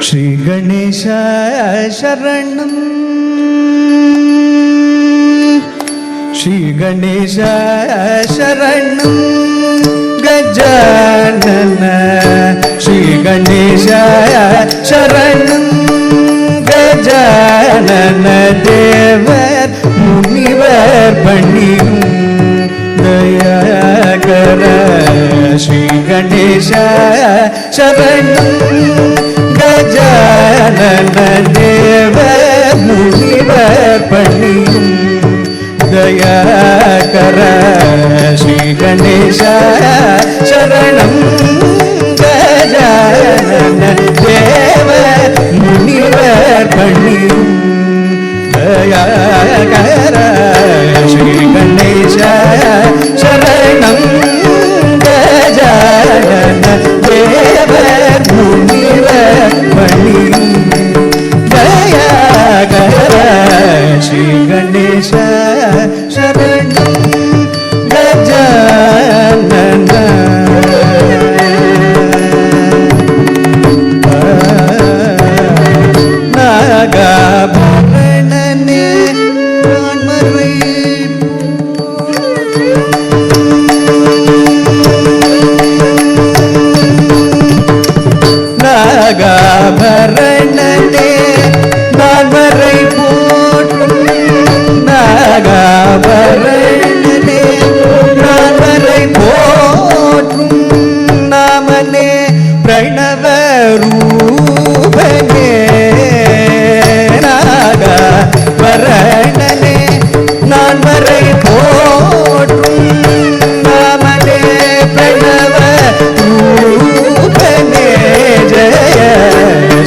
श्री गणेश शरणं श्री गणेश शरणं गजानन श्री गणेश शरणं गजानन देवर मुनिवर पणियुं दयाकर श्री गणेश शरणं गजानन देवर मुनिवर पणियुं दयाकर श्री गणेश शरणं गजानन देवर मुनिवर पणियुं दयाकर श्री गणेश शरणं गजानन देवर मुनिवर पणियुं दयाकर श्री गणेश शरणं गजानन नागाभरणने प्राणमर्वै नागाभरणने नागवरै போற்றும் नागाभरणने नागवरै போற்றும் नामने प्रणव रूपने नागाभरणने नागवरै போற்றும் नामने प्रणव रूपने जय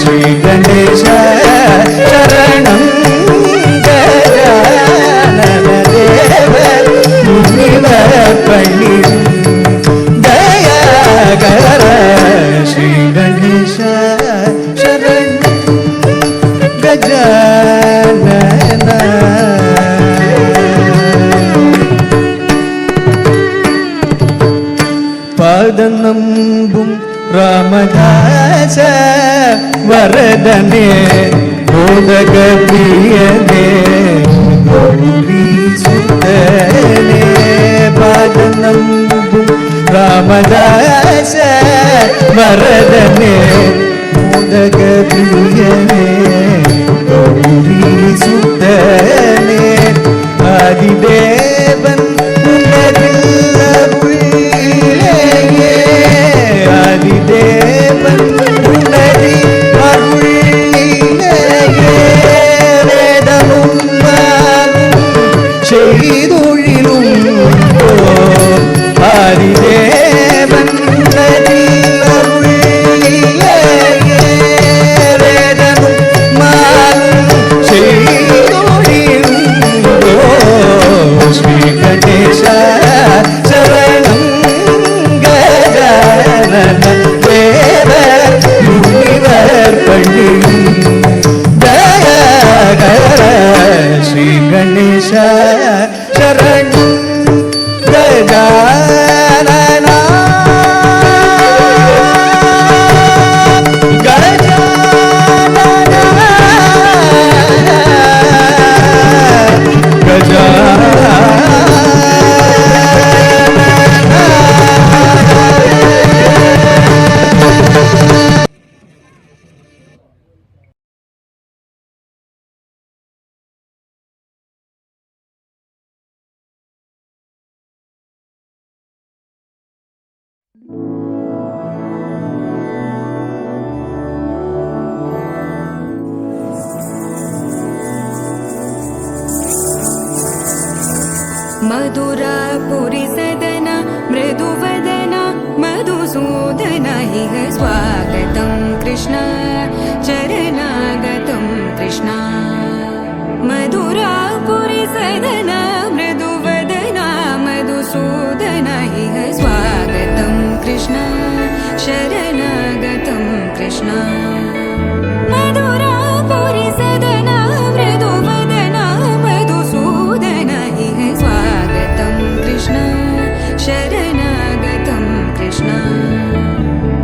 श्री गणेश शरणं गजानन देवर मुनिवर पणियुं दयाकर श्री गणेश शरणं गजानन पादनंबुं रामदास वरदने मोदक प्रियने गौरी सुतने पादनंबुं रामदास वरदने मोदक प्रियने गौरी सुतने आदिदेवन ஆதிதேவன் உன்னதி அருளிலேயே வேதமும் செய்தொழிலும் ஆதிதேவன் உன்னதி அருளிலேயே வேதமும் செய்தொழிலும் ஸ்ரீ கணேச சரணம் देवर मुनिवर पणियुं दयाकर श्री गणेश शरणं गजानन मधुरापुरी सदना मृदुवदना मधुसूदन इह स्वागतं कृष्ण चरणागतं कृष्ण मधुरापुरी सदना मृदुवदना मधुसूदन इह स्वागतं कृष्ण शरणागतं कृष्ण मधुरापुरी सदना मृदुवदना मधुसूदन इह स्वागतं कृष्ण शरणागतं कृष्ण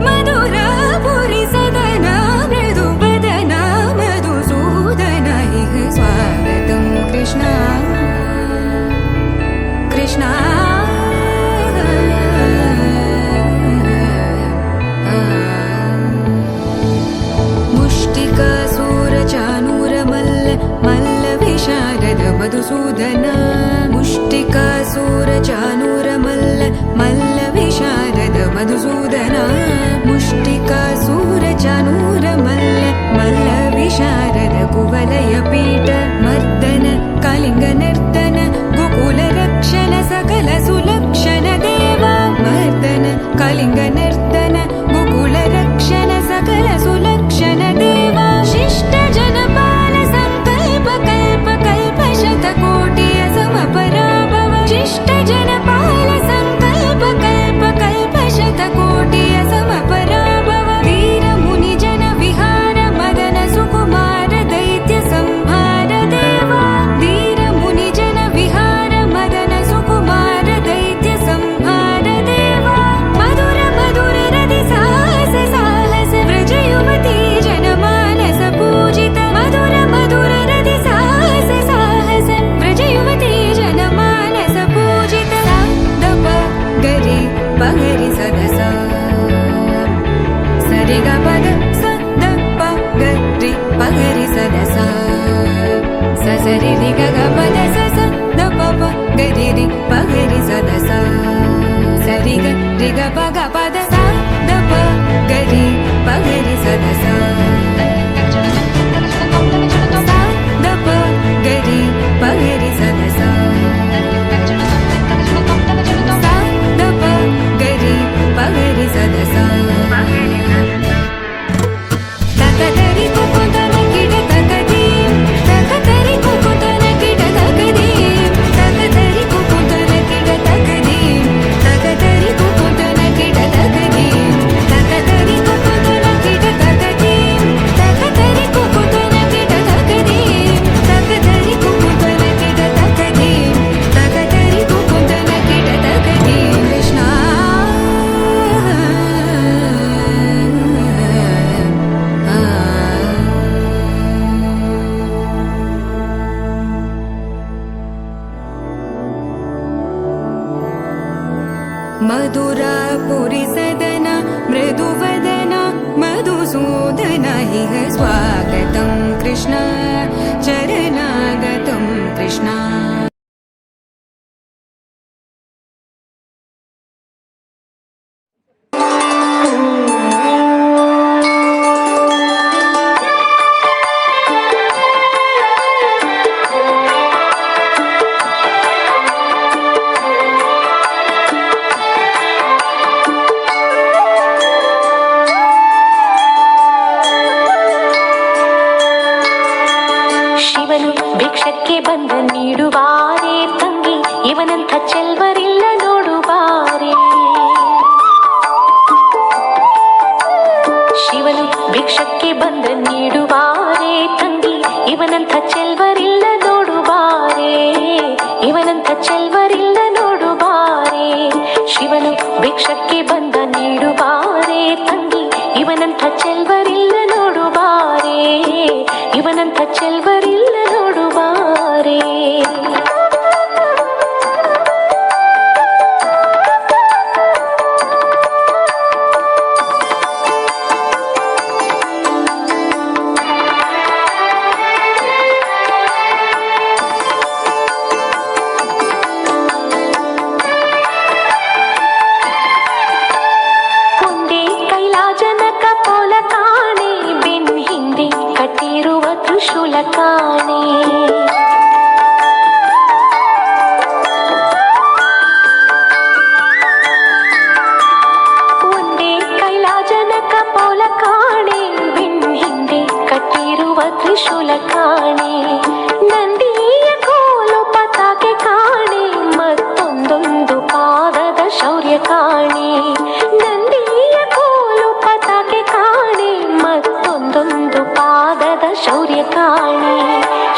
मधुरापुरी सदना मृदुवदना ಸರಿ ರಿ ಗ ಗ ಪದ ಸ ಸ ದ ಪ ಪ ಗ ರಿ ರಿ ಪ ಗ ರಿ ಸ ದ ಸ ಸರಿ ಗ ರಿ ಗ ಪ ಗ ಪದ ಸ ದ ಪ ಗ ರಿ ಪ ಗ ರಿ ಸ ದ ಸ ದ ಪ ಗ ರಿ ಪ ಗ ರಿ ಸ ದ ಸ ದ ಪ ಗ ರಿ ಪ ಗ ರಿ ಸ ದ ಸ ತಕದರಿ ಕುಕುಂದನ ಕಿಡ ತಕದಿ ತಕದರಿ ಕುಕುಂದನ ಕಿಡ ತಕದಿ ತಕದರಿ ಕುಕುಂದನ ಕಿಡ ತಕದಿ ತಕದರಿ ಕುಕುಂದನ ಕಿಡ ತಕದಿ ತಕದರಿ ಕುಕುಂದನ ಕಿಡ ತಕದಿ ತಕದರಿ ಕುಕುಂದನ ಕಿಡ ತಕದಿ ತಕದರಿ ಕುಕುಂದನ ಕಿಡ ತಕದಿ ತಕದರಿ ಕುಕುಂದನ ಕಿಡ ತಕದಿ ಕೃಷ್ಣ मधुरापुरी सदन मृदुवदन मधुसूदन इह स्वागतं कृष्ण चरणागतं कृष्ण ಶಿವನು ಭಿಕ್ಷಕ್ಕೆ ಬಂದ ನೀಡುವಾರೆ ತಂಗಿ ಇವನಂಥ ಚೆಲ್ವರಿಲ್ಲ ನೋಡುವಾರೆ ಶಿವನು ಭಿಕ್ಷಕ್ಕೆ ಬಂದ ನೀಡುವಾರೆ ತಂಗಿ ಇವನಂಥ ಚೆಲ್ವರಿಲ್ಲ ನೋಡುವಾರೆ ಇವನಂಥ ಚೆಲ್ವರಿಲ್ಲ ನೋಡುವಾರೆ ಶಿವನು ಭಿಕ್ಷಕ್ಕೆ ಬಂದ ನೀಡುವಾರೆ ತಂಗಿ ಇವನಂಥ ಚೆಲ್ವರಿಲ್ಲ ನೋಡುವಾರೆ ಇವನಂಥ ಚೆಲ್ವರಿಲ್ಲ ನೋಡುವಾರೆ ಒಂದೇ ಕೈಲಾಜನಕ ಪೋಲ ಕಾಣೆ ಬೆನ್ ಹಿಂದೆ ಕಟ್ಟಿರುವ ತ್ರಿಶೂಲ ಕಾಣೆ ಒಂದೇ ಕೈಲಾಜನಕ ಪೋಲ ಕಾಣೆ ಬೆನ್ ಹಿಂದೆ ಕಟ್ಟಿರುವ ತ್ರಿಶೂಲ ಕಾಣೆ ನಂದಿಯ ಕೋಲು ಪತಾಕೆ ಕಾಣೆ ಮತ್ತೊಂದೊಂದು ಪಾದದ ಶೌರ್ಯ ಕಾಣೆ ನಂದಿಯ ಕೋಲು ಪತಾಕೆ ಕಾಣೆ ಮತ್ತೊಂದೊಂದು ಪಾದದ ಶೌರ್ಯ ಕಾಣೆ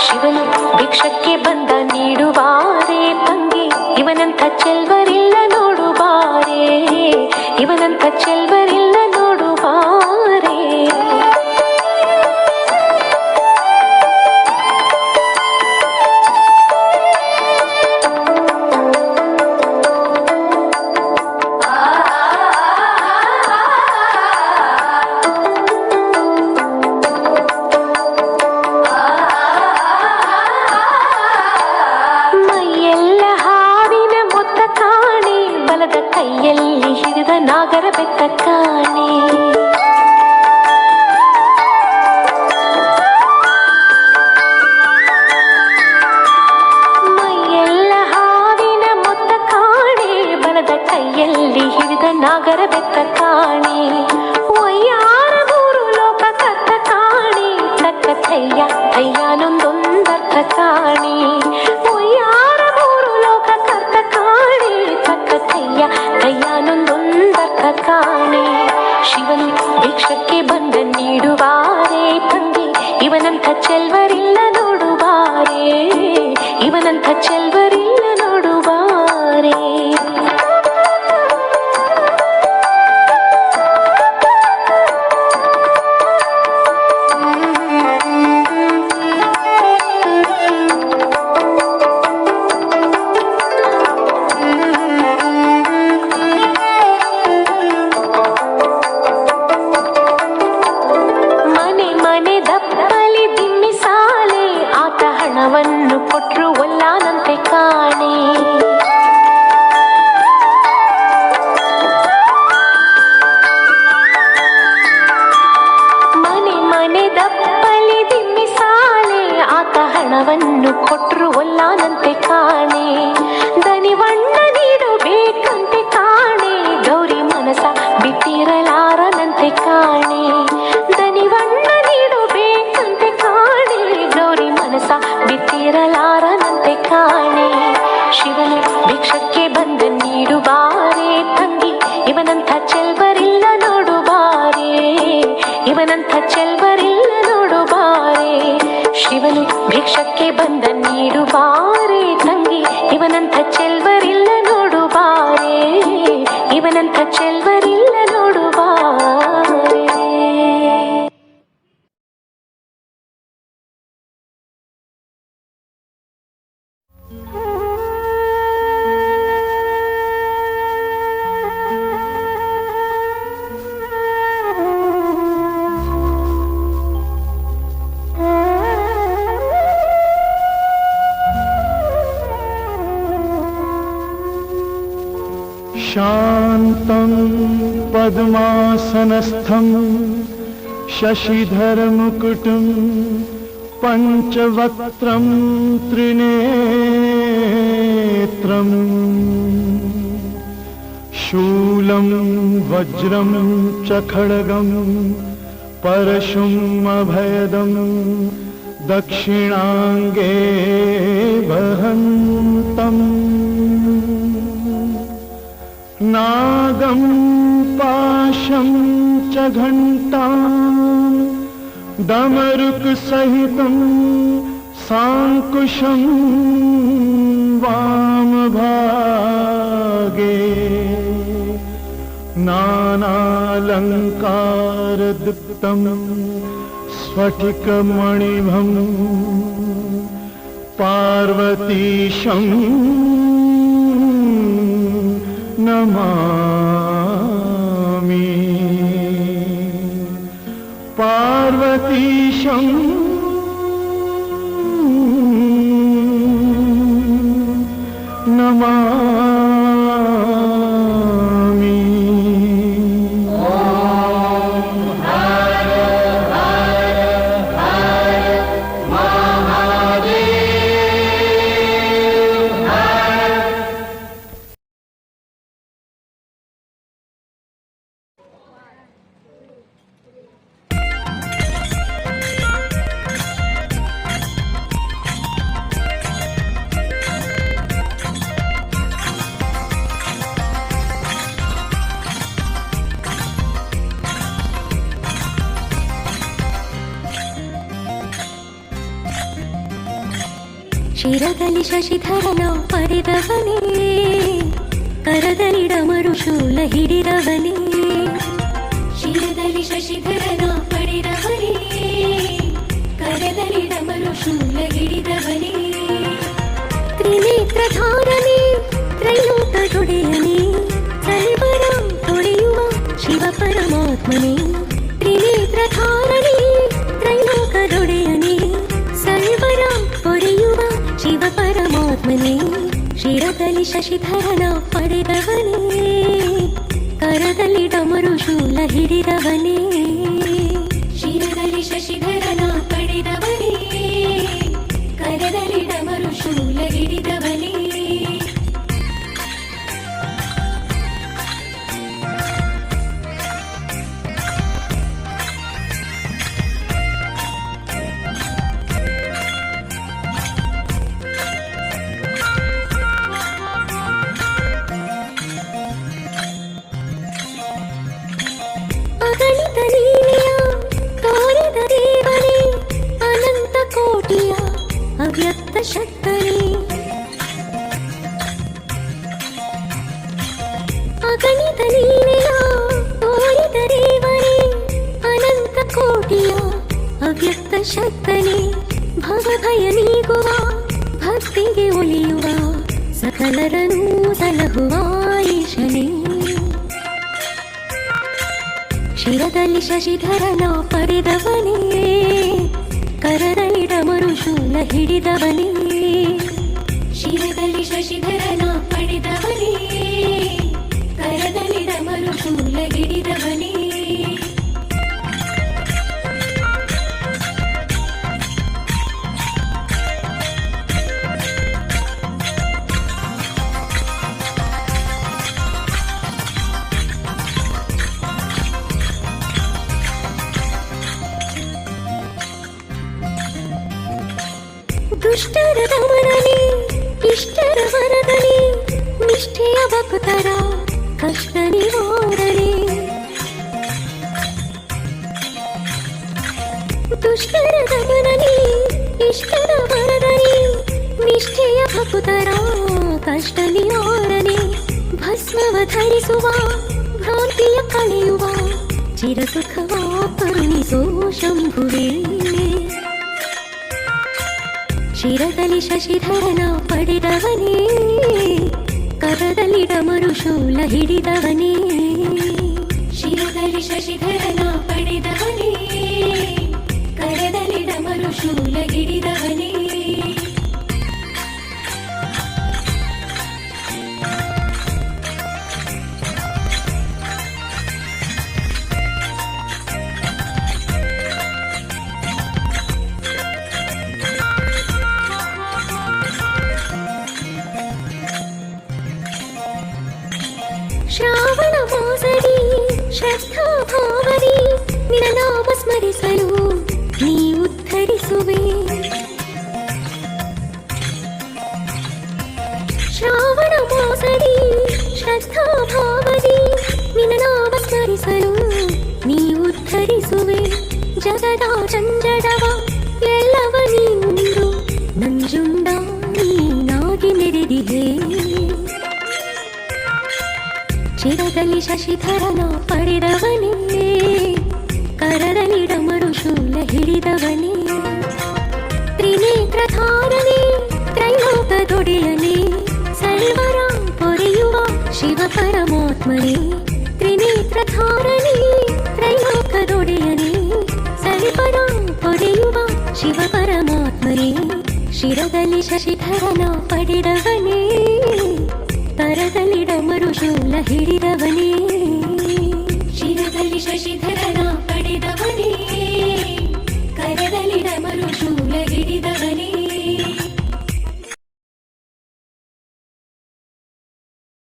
ಶಿವನು ಭಿಕ್ಷಕ್ಕೆ ಬಂದ ನೀಡುವಾರೆ ತಂಗಿ ಇವನಂಥ ಚೆಲ್ವರಿಲ್ಲ ನೋಡುವಾರೆ ಇವನಂಥ ಚೆಲ್ವರಿಲ್ಲ ನೋಡುವಾರೆ ಮೈಯೆಲ್ಲ ಹಾವಿನ ಮೊತ್ತ ಕಾಣೆ ಬಲದ ಕೈಯಲ್ಲಿ ಹಿಡಿದ ನಾಗರ ಬೆತ್ತ ಕಾಣೆ ಮೈಯೆಲ್ಲ ಹಾವಿನ ಮೊತ್ತ ಕಾಣೆ ಬಲದ ಕೈಯಲ್ಲಿ ಹಿಡಿದ ನಾಗರ ಬೆತ್ತ ಕಾಣೆ ಒಯ್ಯಾರ ಮೂರು ಲೋಕ ಕತ್ತ ಕಾಣೆ ತಕ್ಕ ಥಯ್ಯ ಥಯ್ಯಾನೊಂದೊಂದರ್ಥ ಕಾಣೆ ಒಯ್ಯಾರ ಮೂರು ಲೋಕ ಕರ್ತ ಕಾಣೆ ತಕ್ಕ ಥಯ್ಯ ಥಯ್ಯಾನೊಂದೊಂದರ್ಥ ಕಾಣೆ ಶಿವನು ಭಿಕ್ಷಕ್ಕೆ ಬಂದ ನೀಡುವಾರೆ ತಂಗಿ ಇವನಂಥ ಚೆಲ್ವರಿಲ್ಲ ನೋಡುವಾರೆ ಇವನಂಥ ಚೆಲ್ವರಿಲ್ಲ ನೋಡುವಾರೆ ಮನೆ ಮನೆ ದಪ್ಪಲಿ ದಿಮ್ಮಿ ಸಾಲೆ ಆತ ಹಣವನ್ನು ಹಣವನ್ನು ಕೊಟ್ರು ಒಲ್ಲಾನಂತೆ ಕಾಣೆ, ದನಿವಣ್ಣ ನೀಡು ಬೇಕಂತೆ ಕಾಣೆ, ಗೌರಿ ಮನಸ ಬಿಟ್ಟಿರಲಾರನಂತೆ ಕಾಣೆ, ದನಿವಣ್ಣ ನೀಡು ಬೇಕಂತೆ ಕಾಣೆ, ಗೌರಿ ಮನಸ ಬಿಟ್ಟಿರಲಾರನಂತೆ ಕಾಣೆ. ಶಿವನು ಭಿಕ್ಷಕ್ಕೆ ಬಂದ ನೀಡು ಬಾರೆ ತಂಗಿ, ಇವನಂಥ ಚೆಲ್ವರಿಲ್ಲ ನೋಡು ಬಾರೆ, ಇವನಂಥ ಚೆಲ್ವರಿಲ್ಲ ನೋಡು ಬಾರೆ. ಶಿವನು ಭಿಕ್ಷಕ್ಕೆ ಬಂದ ನೀಡು ಬಾರೆ ತಂಗಿ, ಇವನಂಥ ಚೆಲ್ವರಿಲ್ಲ ನೋಡು ಬಾರೆ, ಇವನಂಥ ಚೆಲ್ವರಿಲ್ಲ ನೋಡು ಬಾರೆ. शान्तं पद्मासनस्थं शशिधरमुकुटं पञ्चवक्त्रं त्रिनेत्रं शूलं वज्रं च खड्गं परशुम् अभयदं दक्षिणाङ्गे वहन्तम् नागं पाशं च घण्टां डमरुकसहितं साङ्कुशं वामभागे नानालङ्कारदीप्तं स्फटिकमणिभं पार्वतीशं नमामि, पार्वतीशं नमामि. ಶಿರದಲ್ಲಿ ಶಶಿಧರನ ಪಡೆದವನೇ, ಕರದಲ್ಲಿ ಡಮರು ಶೂಲ ಹಿಡಿದವನೇ, ಶಿರದಲ್ಲಿ ಶಶಿಧರನ ಪಡೆದವನೇ, ಕರದಲ್ಲಿ ಡಮರು ಶೂಲ ಹಿಡಿದವನೇ, ತ್ರಿನೇತ್ರಧಾರನೇ ತ್ರೈಲೋಕದೊಡೆಯನೇ, ಸರ್ವರ ತೊಳೆಯುವ ಶಿವ ಪರಮಾತ್ಮನೇ, ತ್ರಿನೇತ್ರಧಾರನೇ ತ್ರೈಲೋಕದೊಡೆಯನೇ, ಸರ್ವರ ತೊರೆಯುವ ಶಿವ ಪರಮಾತ್ಮನೇ, ಶಿರದಲ್ಲಿ ಶಶಿಧರನ ಪಡೆದವನೇ, ಕರದಲ್ಲಿ ಡಮರು ಶೂಲ ಹಿಡಿದವನೇ, ಶಿರದಲ್ಲಿ ಶಶಿಧರನ ಪಡೆದವನೇ, ಕರದಲ್ಲಿ ಡಮರು ಶೂಲ ಹಿಡಿದವನೇ. ಅಗಣಿತ ಲೀಲೆಯ ತೋರಿದ ದೇವನೇ, ಅನಂತ ಕೋಟಿಯ ಅವ್ಯಕ್ತ ಶಕ್ತನೇ, ಅಗಣಿತ ಲೀಲೆಯ ತೋರಿದ ದೇವನೇ, ಅನಂತ ಕೋಟಿಯ ಅವ್ಯಕ್ತ ಶಕ್ತನೇ, ಭವಭಯ ನೀಗುವ ಭಕ್ತಿಗೆ ಒಲಿಯುವ ಸಕಲರನ್ನೂ ಸಲಹುವ ಈಶನೇ, ಶಿರದಲ್ಲಿ ಶಶಿಧರನ ಪಡೆದವನೇ, ಕರದಲ್ಲಿ ಡಮರು ಶೂಲ ಹಿಡಿದವನೇ, ಶಿರದಲ್ಲಿ ಶಶಿಧರನ ಪಡೆದವನೇ, ಕರದಲ್ಲಿ ಡಮರು ಶೂಲ ಹಿಡಿದವನೇ. ದುಷ್ಟರ ದಮನನೇ ಇಷ್ಟರ ವರದನೇ ನಿಷ್ಠೆಯ ಭಕ್ತರ ಕಷ್ಟ ನಿವಾರಣೆ ದುಷ್ಟರ ದಮನನೇ ಇಷ್ಟರ ವರದನೇ ನಿಷ್ಠೆಯ ಭಕ್ತರ ಕಷ್ಟ ನಿವಾರಣೆ ಭಸ್ಮವ ಧರಿಸುವ ಭ್ರಾಂತಿಯ ಕಳೆಯುವ ಚಿರಸುಖವ ಕರುಣಿಸೋ ಶಂಭುವೇ ಶಿರದಲ್ಲಿ ಶಶಿಧರನ ಪಡೆದವನೇ ಕರದಲ್ಲಿ ಡಮರು ಶೂಲ ಹಿಡಿದವನೇ ಶಿರದಲ್ಲಿ ಶಶಿಧರನ ಪಡೆದವನೇ ಕರದಲ್ಲಿ ಡಮರು ಶೂಲ ಹಿಡಿದವನೇ ಶ್ರಾವಣ ಮಾಸದಿ ಶ್ರದ್ಧಾ ಭಾವದಿ ನಿನ್ನ ನಾಮ ಸ್ಮರಿಸಲು ನೀ ಉದ್ಧರಿಸುವೆ ಶ್ರಾವಣ ಮಾಸದಿ ಶ್ರದ್ಧಾ ಭಾವದಿ ನಿನ್ನ ನಾಮ ಸ್ಮರಿಸಲು ನೀ ಉದ್ಧರಿಸುವೆ ಜಗದ ಚಂಜಡವ ಎಲ್ಲವ ನೀನು ನಂಜುಂಡ ನೀನಾಗಿ ಮೆರೆದಿದೆ ಶಿರದಲ್ಲಿ ಶಶಿಧರನ ಪಡೆದವನೇ ಕರದಲ್ಲಿ ಡಮರು ಶೂಲ ಹಿಡಿದವನೇ ತ್ರಿನೇತ್ರಧಾರನೇ ತ್ರೈಲೋಕದೊಡೆಯನೇ ಸರ್ವರ ಪೊರೆಯುವ ಶಿವ ಪರಮಾತ್ಮನೇ ತ್ರಿನೇತ್ರಧಾರನೇ ತ್ರೈಲೋಕದೊಡೆಯನೇ ಸರ್ವರ ಪೊರೆಯುವ ಶಿವ ಪರಮಾತ್ಮನೇ ಶಿರದಲ್ಲಿ ಶಶಿಧರನ ಪಡೆದವನೇ ಕರದಲ್ಲಿ ಡಮರು ಶೂಲ ಹಿಡಿದವನೇ